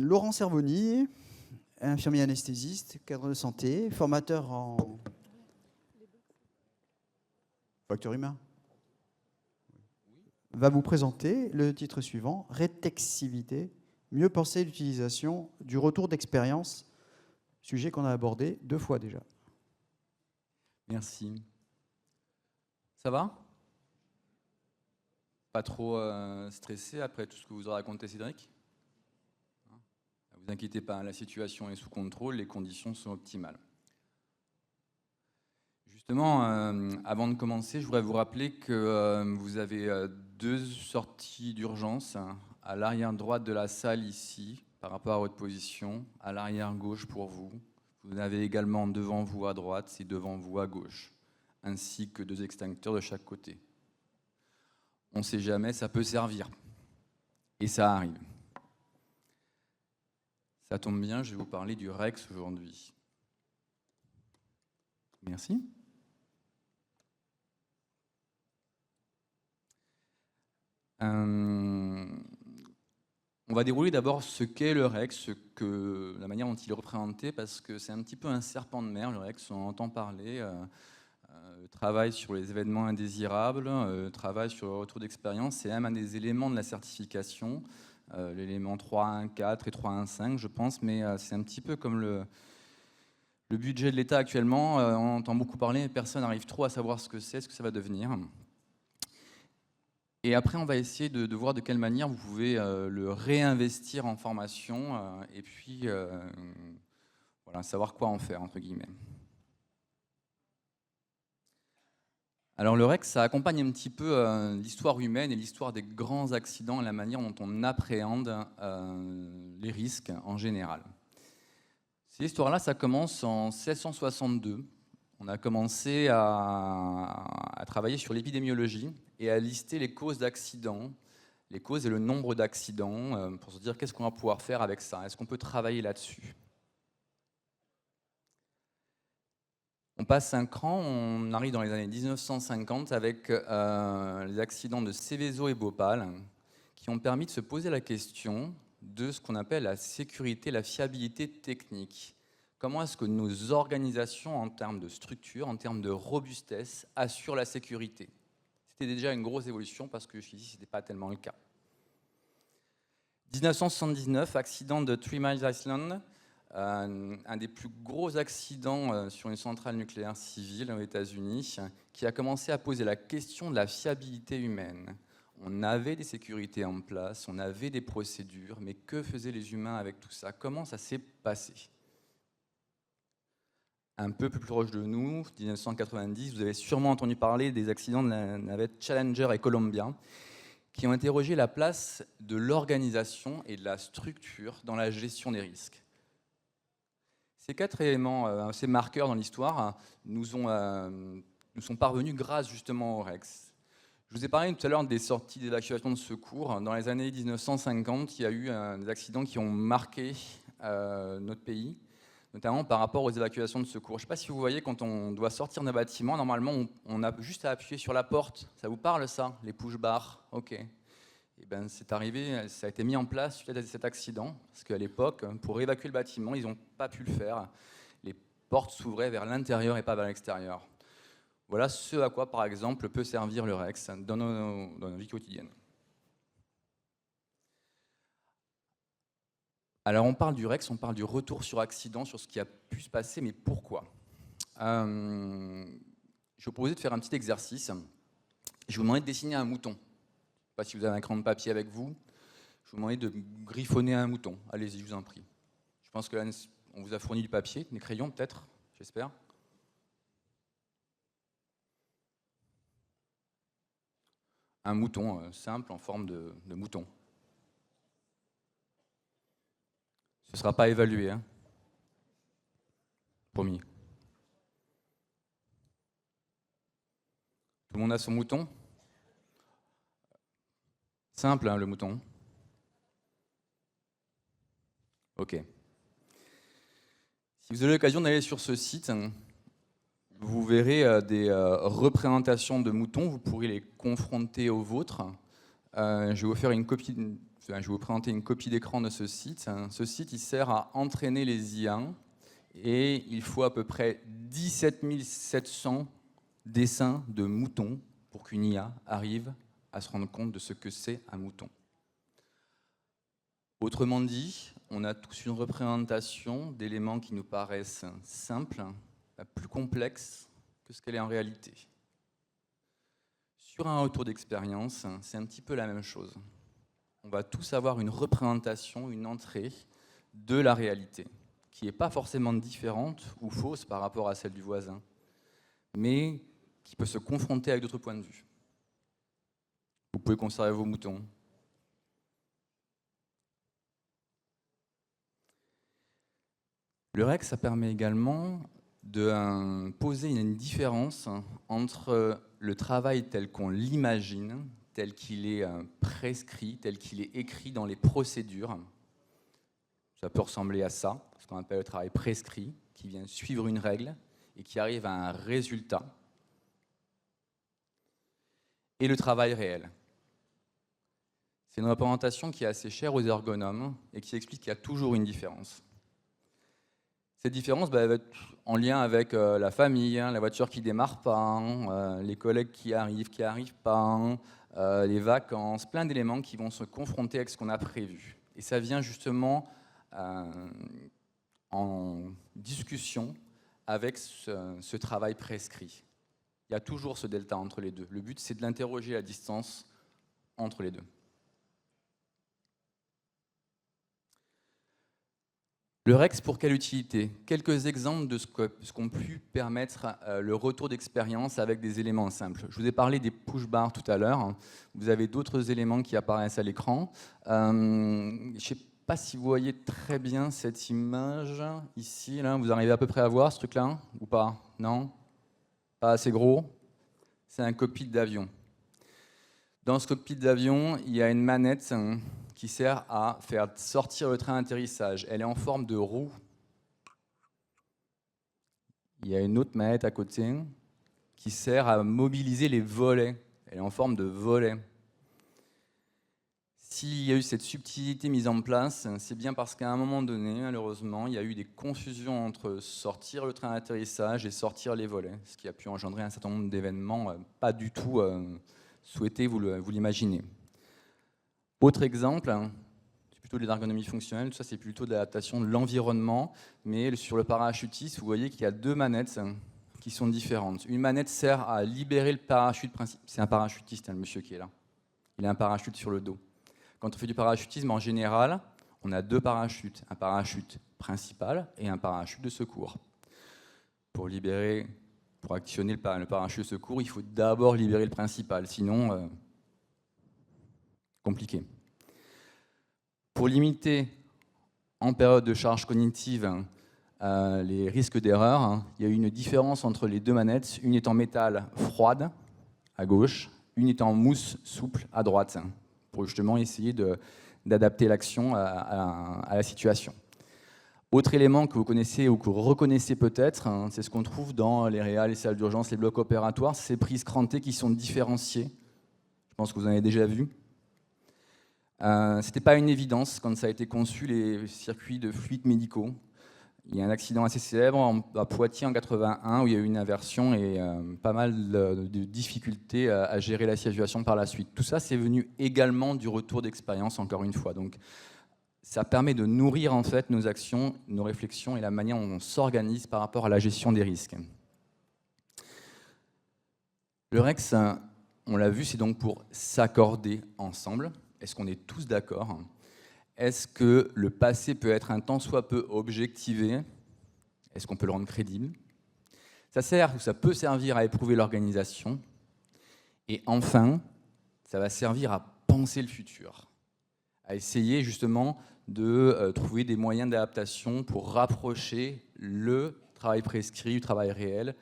Laurent Cervoni, infirmier anesthésiste, cadre de santé, formateur en facteur humain, va vous présenter le titre suivant, Rétexivité, mieux penser l'utilisation du retour d'expérience, sujet qu'on a abordé 2 fois déjà. Merci. Ça va? Pas trop stressé après tout ce que vous a raconté Cédric? Ne vous inquiétez pas, la situation est sous contrôle, les conditions sont optimales. Justement, avant de commencer, je voudrais vous rappeler que vous avez 2 sorties d'urgence à l'arrière droite de la salle ici, par rapport à votre position, à l'arrière gauche pour vous. Vous en avez également devant vous à droite et devant vous à gauche, ainsi que 2 extincteurs de chaque côté. On ne sait jamais, ça peut servir. Et ça arrive. Ça tombe bien, je vais vous parler du REX aujourd'hui. Merci. On va dérouler d'abord ce qu'est le REX, la manière dont il est représenté, parce que c'est un petit peu un serpent de mer, le REX, on entend parler. Travail sur les événements indésirables, travail sur le retour d'expérience, c'est même un des éléments de la certification, l'élément 3.1.4 et 3.1.5, je pense, mais c'est un petit peu comme le budget de l'État actuellement. On entend beaucoup parler, mais personne n'arrive trop à savoir ce que c'est, ce que ça va devenir. Et après, on va essayer de voir de quelle manière vous pouvez le réinvestir en formation et puis voilà, savoir quoi en faire, entre guillemets. Alors le REX, ça accompagne un petit peu l'histoire humaine et l'histoire des grands accidents et la manière dont on appréhende les risques en général. Cette histoire-là, ça commence en 1662. On a commencé à travailler sur l'épidémiologie et à lister les causes d'accidents, les causes et le nombre d'accidents, pour se dire qu'est-ce qu'on va pouvoir faire avec ça, est-ce qu'on peut travailler là-dessus. On passe un cran, on arrive dans les années 1950 avec les accidents de Seveso et Bhopal qui ont permis de se poser la question de ce qu'on appelle la sécurité, la fiabilité technique. Comment est-ce que nos organisations, en termes de structure, en termes de robustesse, assurent la sécurité? C'était déjà une grosse évolution parce que jusqu'ici, ce n'était pas tellement le cas. 1979, accident de Three Mile Island, un des plus gros accidents sur une centrale nucléaire civile aux États-Unis, qui a commencé à poser la question de la fiabilité humaine. On avait des sécurités en place, on avait des procédures, mais que faisaient les humains avec tout ça? Comment ça s'est passé? Un peu plus proche de nous, 1990, vous avez sûrement entendu parler des accidents de la navette Challenger et Columbia, qui ont interrogé la place de l'organisation et de la structure dans la gestion des risques. Ces 4 éléments, ces marqueurs dans l'histoire, nous sont parvenus grâce justement au REX. Je vous ai parlé tout à l'heure des sorties d'évacuation de secours. Dans les années 1950, il y a eu des accidents qui ont marqué notre pays, notamment par rapport aux évacuations de secours. Je ne sais pas si vous voyez, quand on doit sortir d'un bâtiment, normalement, on a juste à appuyer sur la porte. Ça vous parle, ça? Les push-bars? Ok. Et ben, c'est arrivé, ça a été mis en place suite à cet accident, parce qu'à l'époque, pour évacuer le bâtiment, ils n'ont pas pu le faire. Les portes s'ouvraient vers l'intérieur et pas vers l'extérieur. Voilà ce à quoi, par exemple, peut servir le REX dans nos vies quotidiennes. Alors on parle du REX, on parle du retour sur accident, sur ce qui a pu se passer, mais pourquoi? Je vais vous proposer de faire un petit exercice. Je vais vous demander de dessiner un mouton. Je ne sais pas si vous avez un crayon de papier avec vous. Je vais vous demander de griffonner un mouton. Allez-y, je vous en prie. Je pense que là, on vous a fourni du papier, des crayons peut-être, j'espère. Un mouton simple en forme de mouton. Ce ne sera pas évalué, hein. Promis. Tout le monde a son mouton? Simple, hein, le mouton. Ok. Si vous avez l'occasion d'aller sur ce site, vous verrez des représentations de moutons. Vous pourrez les confronter aux vôtres. Je vais vous faire une copie, Je vais vous présenter une copie d'écran de ce site. Ce site, il sert à entraîner les IA et il faut à peu près 17 700 dessins de moutons pour qu'une IA arrive à se rendre compte de ce que c'est un mouton. Autrement dit, on a tous une représentation d'éléments qui nous paraissent simples, plus complexes que ce qu'elle est en réalité. Sur un retour d'expérience, c'est un petit peu la même chose. On va tous avoir une représentation, une entrée de la réalité, qui n'est pas forcément différente ou fausse par rapport à celle du voisin, mais qui peut se confronter avec d'autres points de vue. Vous pouvez conserver vos moutons. Le REC, ça permet également de poser une différence entre le travail tel qu'on l'imagine, tel qu'il est prescrit, tel qu'il est écrit dans les procédures. Ça peut ressembler à ça, ce qu'on appelle le travail prescrit, qui vient suivre une règle et qui arrive à un résultat. Et le travail réel. C'est une représentation qui est assez chère aux ergonomes et qui explique qu'il y a toujours une différence. Cette différence elle va être en lien avec la famille, la voiture qui ne démarre pas, les collègues qui n'arrivent pas, les vacances, plein d'éléments qui vont se confronter avec ce qu'on a prévu. Et ça vient justement en discussion avec ce travail prescrit. Il y a toujours ce delta entre les deux. Le but, c'est de l'interroger à distance entre les deux. Le REX, pour quelle utilité? Quelques exemples de ce qu'ont pu permettre le retour d'expérience avec des éléments simples. Je vous ai parlé des push-bars tout à l'heure. Vous avez d'autres éléments qui apparaissent à l'écran. Je ne sais pas si vous voyez très bien cette image ici. Là, vous arrivez à peu près à voir ce truc-là ou pas? Non? Pas assez gros? C'est un cockpit d'avion. Dans ce cockpit d'avion, il y a une manette qui sert à faire sortir le train d'atterrissage. Elle est en forme de roue. Il y a une autre manette à côté qui sert à mobiliser les volets. Elle est en forme de volet. S'il y a eu cette subtilité mise en place, c'est bien parce qu'à un moment donné, malheureusement, il y a eu des confusions entre sortir le train d'atterrissage et sortir les volets, ce qui a pu engendrer un certain nombre d'événements pas du tout souhaités, vous l'imaginez. Autre exemple, c'est plutôt de l'ergonomie fonctionnelle, tout ça c'est plutôt de l'adaptation de l'environnement, mais sur le parachutiste, vous voyez qu'il y a deux manettes qui sont différentes. Une manette sert à libérer le parachute principal. C'est un parachutiste, le monsieur qui est là. Il a un parachute sur le dos. Quand on fait du parachutisme, en général, on a deux parachutes, un parachute principal et un parachute de secours. Pour actionner le parachute de secours, il faut d'abord libérer le principal, sinon compliqué. Pour limiter en période de charge cognitive les risques d'erreur, il y a eu une différence entre les deux manettes, une est en métal froide à gauche, une est en mousse souple à droite, pour justement essayer d'adapter l'action à la situation. Autre élément que vous connaissez ou que vous reconnaissez peut-être, c'est ce qu'on trouve dans les réas, les salles d'urgence, les blocs opératoires, ces prises crantées qui sont différenciées. Je pense que vous en avez déjà vu. Ce n'était pas une évidence quand ça a été conçu, les circuits de fluides médicaux. Il y a un accident assez célèbre à Poitiers en 81 où il y a eu une inversion et pas mal de difficultés à gérer la situation par la suite. Tout ça, c'est venu également du retour d'expérience, encore une fois. Donc, ça permet de nourrir en fait nos actions, nos réflexions et la manière dont on s'organise par rapport à la gestion des risques. Le REX, on l'a vu, c'est donc pour s'accorder ensemble. Est-ce qu'on est tous d'accord ? Est-ce que le passé peut être un tant soit peu objectivé ? Est-ce qu'on peut le rendre crédible ? Ça peut servir à éprouver l'organisation. Et enfin, ça va servir à penser le futur, à essayer justement de trouver des moyens d'adaptation pour rapprocher le travail prescrit du travail réel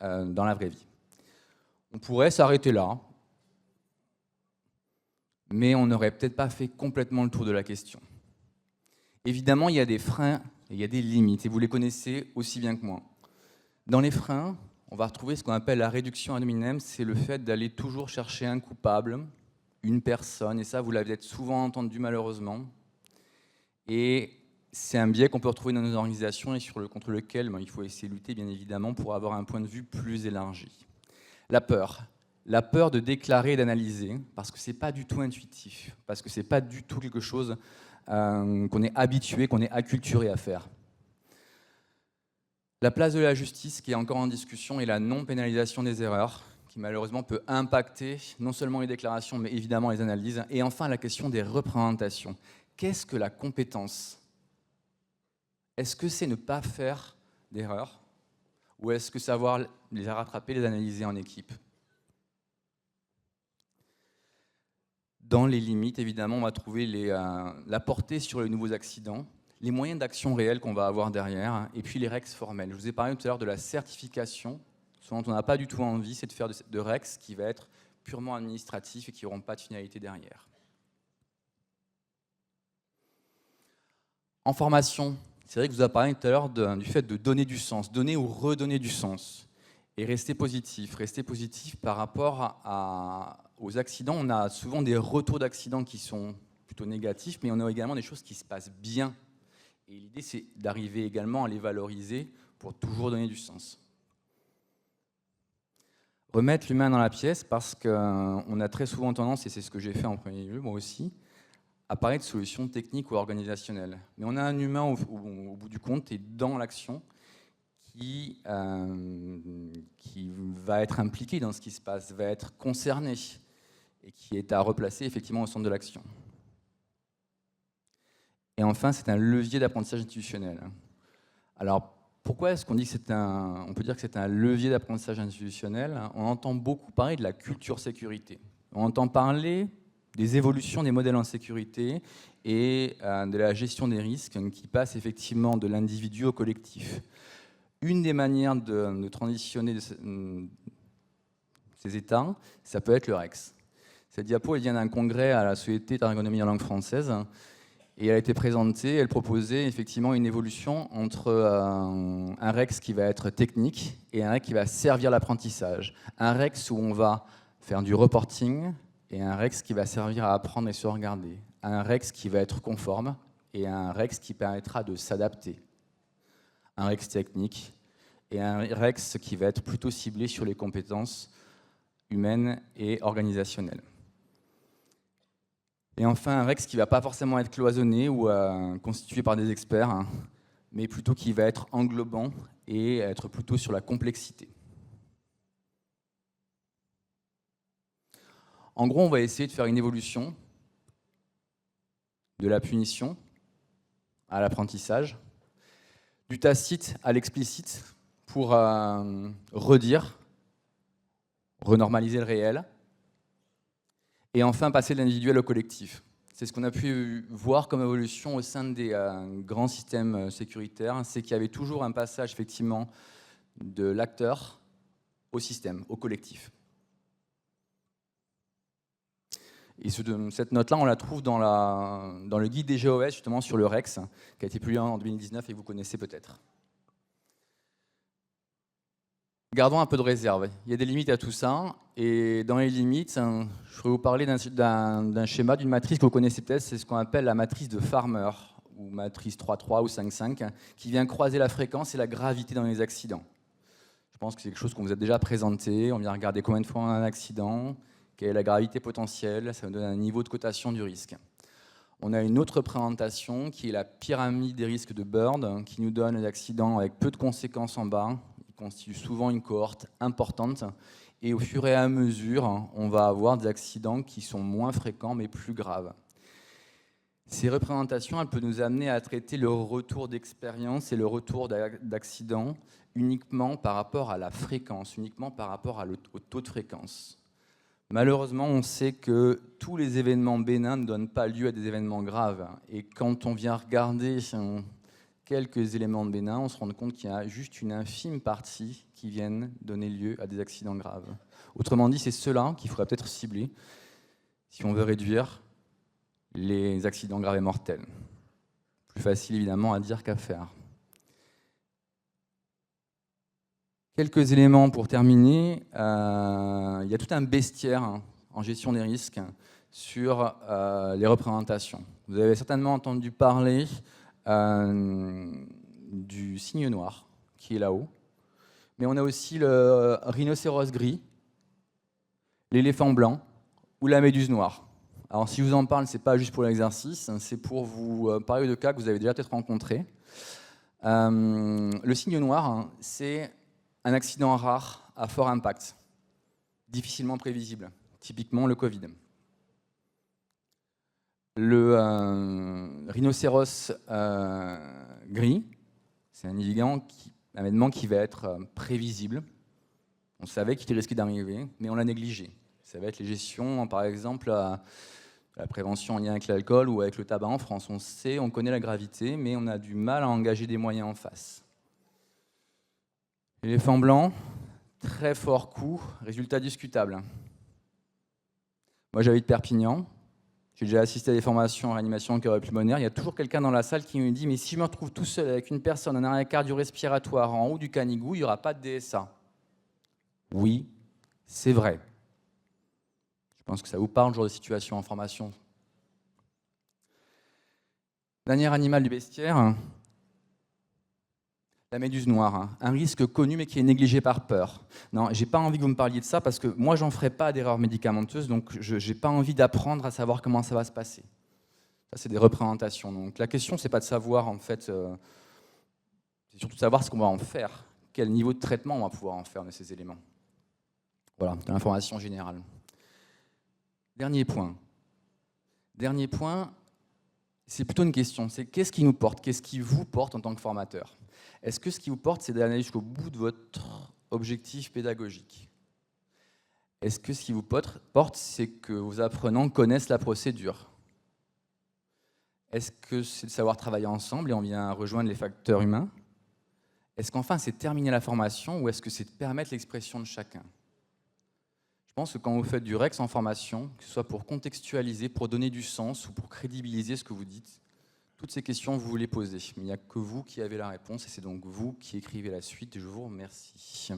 dans la vraie vie. On pourrait s'arrêter là, mais on n'aurait peut-être pas fait complètement le tour de la question. Évidemment, il y a des freins et il y a des limites, et vous les connaissez aussi bien que moi. Dans les freins, on va retrouver ce qu'on appelle la réduction ad hominem, c'est le fait d'aller toujours chercher un coupable, une personne, et ça, vous l'avez peut-être souvent entendu malheureusement. Et c'est un biais qu'on peut retrouver dans nos organisations et contre lequel il faut essayer de lutter, bien évidemment, pour avoir un point de vue plus élargi. La peur. La peur de déclarer et d'analyser, parce que ce n'est pas du tout intuitif, parce que ce n'est pas du tout quelque chose qu'on est habitué, qu'on est acculturé à faire. La place de la justice, qui est encore en discussion, et la non-pénalisation des erreurs, qui malheureusement peut impacter non seulement les déclarations, mais évidemment les analyses. Et enfin, la question des représentations. Qu'est-ce que la compétence ? Est-ce que c'est ne pas faire d'erreurs ? Ou est-ce que savoir les rattraper, les analyser en équipe ? Dans les limites, évidemment, on va trouver la portée sur les nouveaux accidents, les moyens d'action réels qu'on va avoir derrière, et puis les REX formels. Je vous ai parlé tout à l'heure de la certification. Ce dont on n'a pas du tout envie, c'est de faire de REX qui va être purement administratif et qui n'auront pas de finalité derrière. En formation, c'est vrai que je vous ai parlé tout à l'heure du fait de donner du sens, donner ou redonner du sens. Et rester positif par rapport aux accidents. On a souvent des retours d'accidents qui sont plutôt négatifs, mais on a également des choses qui se passent bien. Et l'idée, c'est d'arriver également à les valoriser pour toujours donner du sens. Remettre l'humain dans la pièce, parce qu'on a très souvent tendance, et c'est ce que j'ai fait en premier lieu, moi aussi, à parler de solutions techniques ou organisationnelles. Mais on a un humain au bout du compte et dans l'action qui va être impliqué dans ce qui se passe, va être concerné et qui est à replacer effectivement au centre de l'action. Et enfin, c'est un levier d'apprentissage institutionnel. Alors, pourquoi est-ce qu'on dit que on peut dire que c'est un levier d'apprentissage institutionnel ? On entend beaucoup parler de la culture sécurité. On entend parler des évolutions des modèles en sécurité et de la gestion des risques qui passe effectivement de l'individu au collectif. Une des manières de transitionner ces états, ça peut être le REX. Cette diapo elle vient d'un congrès à la Société d'ergonomie en langue française et elle a été présentée, elle proposait effectivement une évolution entre un REX qui va être technique et un REX qui va servir l'apprentissage. Un REX où on va faire du reporting et un REX qui va servir à apprendre et se regarder. Un REX qui va être conforme et un REX qui permettra de s'adapter. Un REX technique et un REX qui va être plutôt ciblé sur les compétences humaines et organisationnelles. Et enfin, un REX qui ne va pas forcément être cloisonné ou constitué par des experts, mais plutôt qui va être englobant et être plutôt sur la complexité. En gros, on va essayer de faire une évolution de la punition à l'apprentissage, du tacite à l'explicite pour redire, renormaliser le réel, et enfin passer de l'individuel au collectif. C'est ce qu'on a pu voir comme évolution au sein des grands systèmes sécuritaires, c'est qu'il y avait toujours un passage effectivement de l'acteur au système, au collectif. Et cette note-là, on la trouve dans le guide des GOS, justement sur le REX, qui a été publié en 2019 et que vous connaissez peut-être. Gardons un peu de réserve. Il y a des limites à tout ça. Et dans les limites, je vais vous parler d'un schéma, d'une matrice que vous connaissez peut-être, c'est ce qu'on appelle la matrice de Farmer, ou matrice 3.3 ou 5.5, qui vient croiser la fréquence et la gravité dans les accidents. Je pense que c'est quelque chose qu'on vous a déjà présenté. On vient regarder combien de fois on a un accident, quelle est la gravité potentielle, ça nous donne un niveau de cotation du risque. On a une autre présentation qui est la pyramide des risques de Bird, qui nous donne des accidents avec peu de conséquences en bas. Ils constituent souvent une cohorte importante. Et au fur et à mesure, on va avoir des accidents qui sont moins fréquents mais plus graves. Ces représentations, elles peuvent nous amener à traiter le retour d'expérience et le retour d'accident uniquement par rapport à la fréquence, uniquement par rapport au taux de fréquence. Malheureusement, on sait que tous les événements bénins ne donnent pas lieu à des événements graves. Et quand on vient regarder quelques éléments de bénin, on se rend compte qu'il y a juste une infime partie qui viennent donner lieu à des accidents graves. Autrement dit, c'est ceux-là qu'il faudrait peut-être cibler si on veut réduire les accidents graves et mortels. Plus facile évidemment à dire qu'à faire. Quelques éléments pour terminer. Il y a tout un bestiaire en gestion des risques. sur les représentations. Vous avez certainement entendu parler du cygne noir qui est là-haut, mais on a aussi le rhinocéros gris, l'éléphant blanc ou la méduse noire. Alors si je vous en parle, ce n'est pas juste pour l'exercice, c'est pour vous parler de cas que vous avez déjà peut-être rencontrés. Le cygne noir, c'est un accident rare à fort impact, difficilement prévisible, typiquement le Covid. Le rhinocéros gris, c'est un événement qui va être prévisible. On savait qu'il risquait d'arriver, mais on l'a négligé. Ça va être les gestions, par exemple, la prévention en lien avec l'alcool ou avec le tabac en France. On sait, on connaît la gravité, mais on a du mal à engager des moyens en face. L'éléphant blanc, très fort coût, résultat discutable. Moi, j'habite Perpignan. J'ai déjà assisté à des formations en réanimation cardio-pulmonaire. Il y a toujours quelqu'un dans la salle qui me dit « Mais si je me retrouve tout seul avec une personne en arrêt cardio-respiratoire en haut du Canigou, il n'y aura pas de DSA. » Oui, c'est vrai. Je pense que ça vous parle, ce genre de situation en formation. Dernier animal du bestiaire, la méduse noire. Un risque connu mais qui est négligé par peur. Non, j'ai pas envie que vous me parliez de ça parce que moi, j'en ferai pas d'erreurs médicamenteuses, donc je n'ai pas envie d'apprendre à savoir comment ça va se passer. Ça, c'est des représentations. Donc la question, c'est pas de savoir, en fait, c'est surtout de savoir ce qu'on va en faire, quel niveau de traitement on va pouvoir en faire de ces éléments. Voilà, de l'information générale. Dernier point, c'est plutôt une question, c'est qu'est-ce qui nous porte, qu'est-ce qui vous porte en tant que formateur? Est-ce que ce qui vous porte, c'est d'aller jusqu'au bout de votre objectif pédagogique? Est-ce que ce qui vous porte, c'est que vos apprenants connaissent la procédure? Est-ce que c'est de savoir travailler ensemble et on vient rejoindre les facteurs humains? Est-ce qu'enfin, c'est terminer la formation ou est-ce que c'est de permettre l'expression de chacun? Je pense que quand vous faites du REX en formation, que ce soit pour contextualiser, pour donner du sens ou pour crédibiliser ce que vous dites, toutes ces questions, vous les posez. Mais il n'y a que vous qui avez la réponse et c'est donc vous qui écrivez la suite. Je vous remercie.